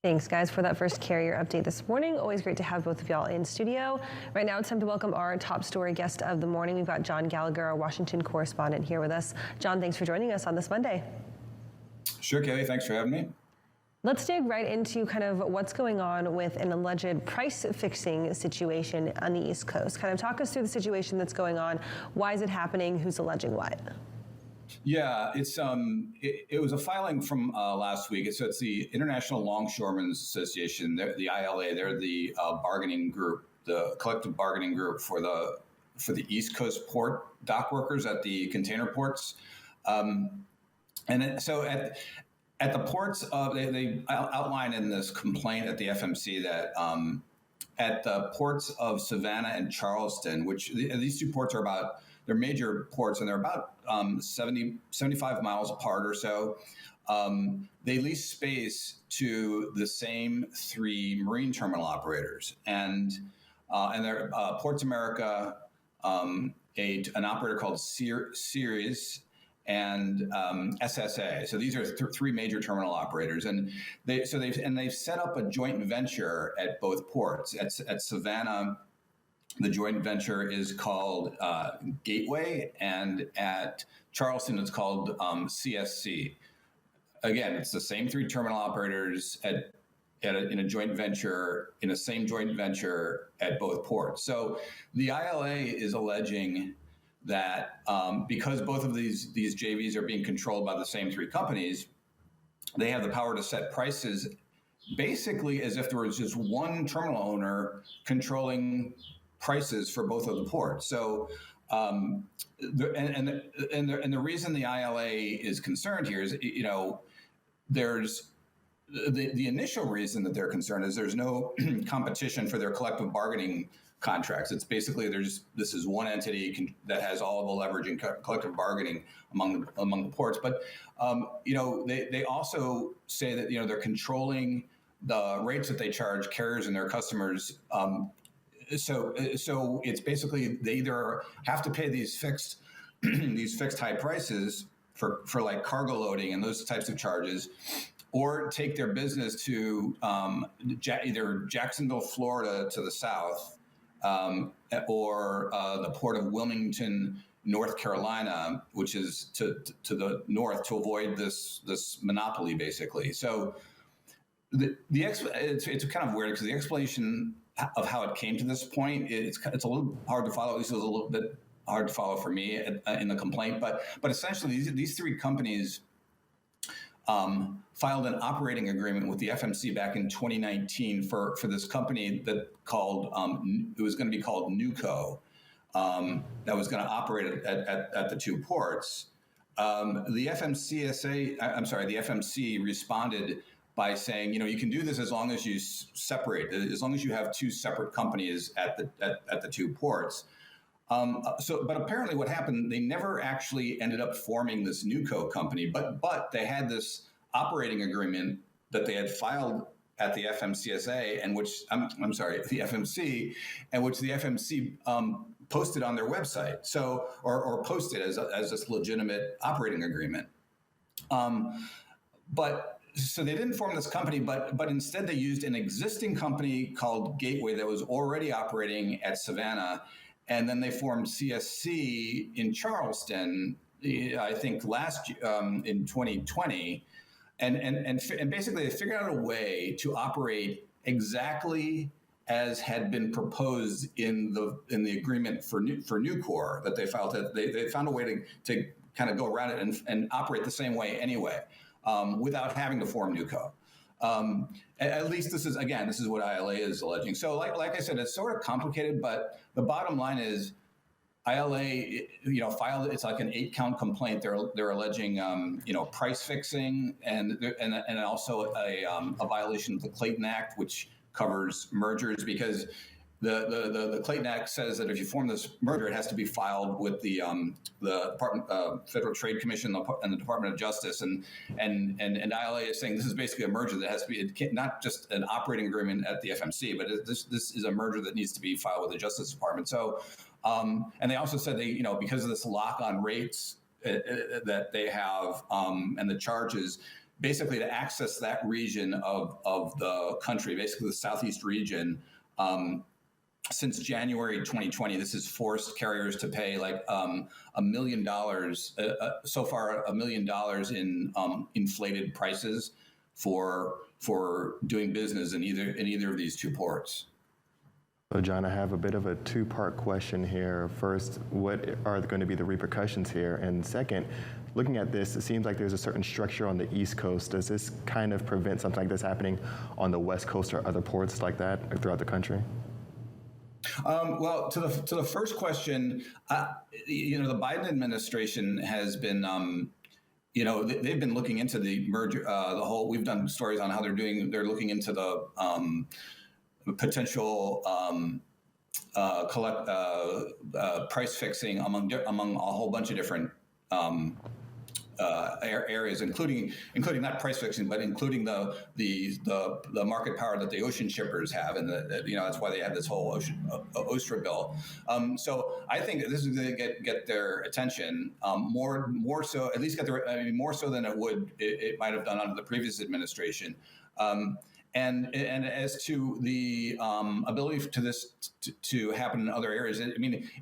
Thanks, guys, for that first carrier update this morning. Always great to have both of y'all in studio. Right now, it's time to welcome our top story guest of the morning. We've got John Gallagher, our Washington correspondent, here with us. John, thanks for joining us on this Monday. Sure, Kelly. Thanks for having me. Let's dig right into kind of what's going on with an alleged price-fixing situation on the East Coast. Kind of talk us through the situation that's going on. Why is it happening? Who's alleging what? Yeah, it was a filing from last week. It's the International Longshoremen's Association, the ILA. They're the bargaining group, the collective bargaining group for the East Coast port dock workers at the container ports. So at the ports, they outline in this complaint at the FMC that at the ports of Savannah and Charleston, which these two ports they're major ports, and they're about 75 miles apart or so. They lease space to the same three marine terminal operators, and they're Ports America, an operator called Ceres, and SSA. So these are three major terminal operators, and they've set up a joint venture at both ports. At Savannah, the joint venture is called Gateway, and at Charleston, it's called CSC. Again, it's the same three terminal operators in a joint venture, in the same joint venture at both ports. So the ILA is alleging that because both of these JVs are being controlled by the same three companies, they have the power to set prices basically as if there was just one terminal owner controlling prices for both of the ports. So, the reason the ILA is concerned here is, there's the initial reason that they're concerned is there's no competition for their collective bargaining contracts. It's basically this is one entity that has all of the leverage in collective bargaining among the ports. But they also say that they're controlling the rates that they charge carriers and their customers. So it's basically they either have to pay these fixed high prices for like cargo loading and those types of charges, or take their business to either Jacksonville, Florida, to the south, or the port of Wilmington, North Carolina, which is to the north, to avoid this monopoly, basically. So it's kind of weird because the explanation of how it came to this point, it's a little hard to follow. At least it was a little bit hard to follow for me in the complaint. But essentially, these three companies filed an operating agreement with the FMC back in 2019 for this company that it was going to be called NewCo, that was going to operate at the two ports. The FMC responded by saying, you can do this as long as you separate, as long as you have two separate companies at the two ports. But apparently what happened, they never actually ended up forming this NewCo company, but they had this operating agreement that they had filed at the FMCSA, and which the FMC, and which the FMC posted on their website. So, or posted as this legitimate operating agreement. So they didn't form this company, but instead they used an existing company called Gateway that was already operating at Savannah, and then they formed CSC in Charleston, I think in 2020, and basically they figured out a way to operate exactly as had been proposed in the agreement for Nucor that they filed. They found a way to kind of go around it and operate the same way anyway. Without having to form NewCo. At least this is what ILA is alleging. So like I said, it's sort of complicated, but the bottom line is ILA, filed, it's like an 8-count complaint. They're alleging, price fixing and also a violation of the Clayton Act, which covers mergers, because the Clayton Act says that if you form this merger, it has to be filed with the Federal Trade Commission and the Department of Justice, and ILA is saying this is basically a merger that has to be not just an operating agreement at the FMC, but this is a merger that needs to be filed with the Justice Department. So, and they also said because of this lock on rates that they have and the charges, basically to access that region of the country, basically the Southeast region. Since January 2020, this has forced carriers to pay like $1 million, so far $1 million in inflated prices for doing business in either of these two ports. So John, I have a bit of a two-part question here. First, what are going to be the repercussions here? And second, looking at this, it seems like there's a certain structure on the East Coast. Does this kind of prevent something like this happening on the West Coast or other ports like that throughout the country? Well, to the first question, the Biden administration has been, they've been looking into the merger, we've done stories on how they're looking into the potential price fixing among a whole bunch of different areas, including not price fixing, but including the market power that the ocean shippers have, and that's why they have this whole OSTRA bill. So I think this is going to get their attention more so, at least more so than it might have done under the previous administration. And as to the ability for this to happen in other areas,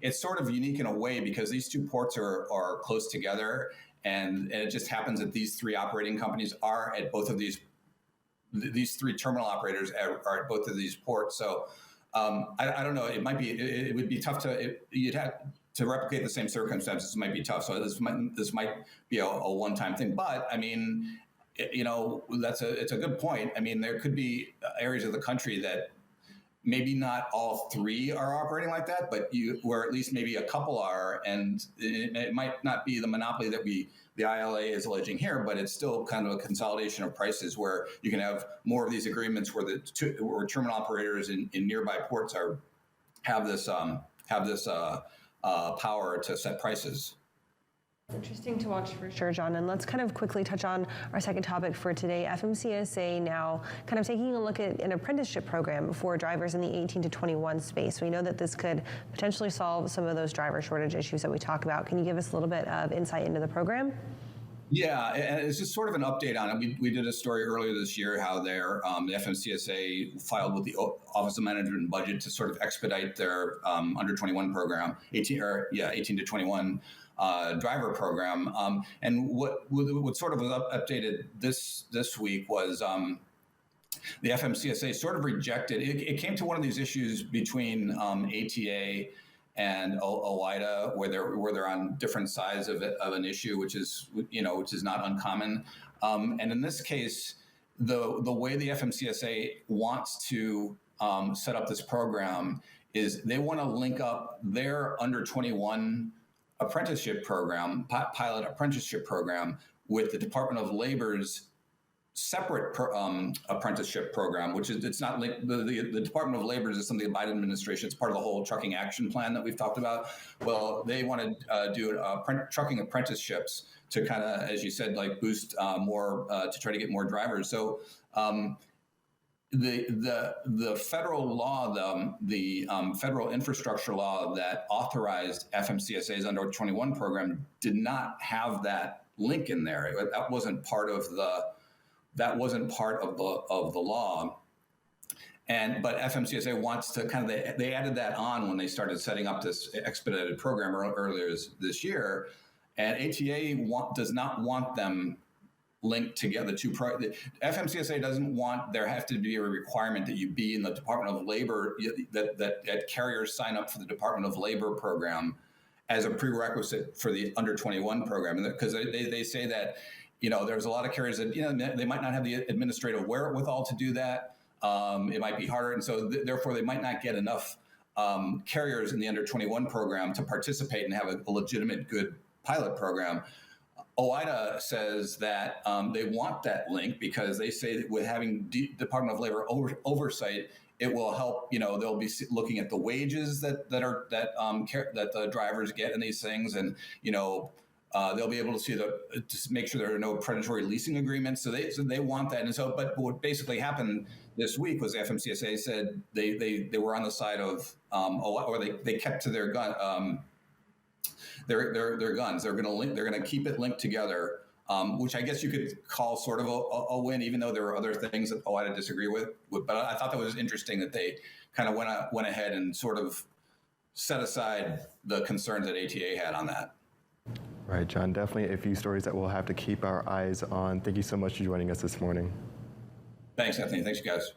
it's sort of unique in a way because these two ports are close together. And it just happens that these three operating companies are at both of these three terminal operators are at both of these ports. So I don't know. It would be tough you'd have to replicate the same circumstances. It might be tough. So this might be a one-time thing. But it's a good point. There could be areas of the country that maybe not all three are operating like that, but where at least maybe a couple are, and it might not be the monopoly that the ILA is alleging here, but it's still kind of a consolidation of prices where you can have more of these agreements where where terminal operators in nearby ports have this power to set prices. Interesting to watch for sure, John. And let's kind of quickly touch on our second topic for today. FMCSA now kind of taking a look at an apprenticeship program for drivers in the 18 to 21 space. We know that this could potentially solve some of those driver shortage issues that we talk about. Can you give us a little bit of insight into the program? Yeah, and it's just sort of an update on it. We did a story earlier this year how the FMCSA filed with the Office of Management and Budget to sort of expedite their under 21 program, 18 to 21 driver program. And what sort of was updated this week was the FMCSA sort of rejected. It came to one of these issues between ATA and OIDA, where they're on different sides of an issue, which is not uncommon. And in this case, the way the FMCSA wants to set up this program is they want to link up their under 21 apprenticeship program, pilot apprenticeship program, with the Department of Labor's separate apprenticeship program, which is, it's not linked. The Department of Labor is something the Biden administration, it's part of the whole trucking action plan that we've talked about. Well, they want to do trucking apprenticeships to kind of, as you said, like boost more, to try to get more drivers. So the federal law, the federal infrastructure law that authorized FMCSA's under 21 program did not have that link in there. That wasn't part of the law. But FMCSA wants to kind of, they added that on when they started setting up this expedited program earlier this year, and ATA does not want them linked together. FMCSA doesn't want there have to be a requirement that you be in the Department of Labor, that carriers sign up for the Department of Labor program as a prerequisite for the under 21 program, because they say that there's a lot of carriers that they might not have the administrative wherewithal to do that. It might be harder, and so therefore they might not get enough carriers in the under 21 program to participate and have a legitimate good pilot program. OIDA says that they want that link because they say that with having Department of Labor oversight, it will help. They'll be looking at the wages that the drivers get in these things, and they'll be able to see to make sure there are no predatory leasing agreements. So they want that. And so, but what basically happened this week was the FMCSA said they were on the side of or they kept to their gun. Their guns. They're going to keep it linked together which I guess you could call sort of a win, even though there were other things that I disagree with. But I thought that was interesting that they kind of went ahead and sort of set aside the concerns that ATA had on that. Right, John, definitely a few stories that we'll have to keep our eyes on. Thank you so much for joining us this morning. Thanks, Anthony. Thanks, you guys.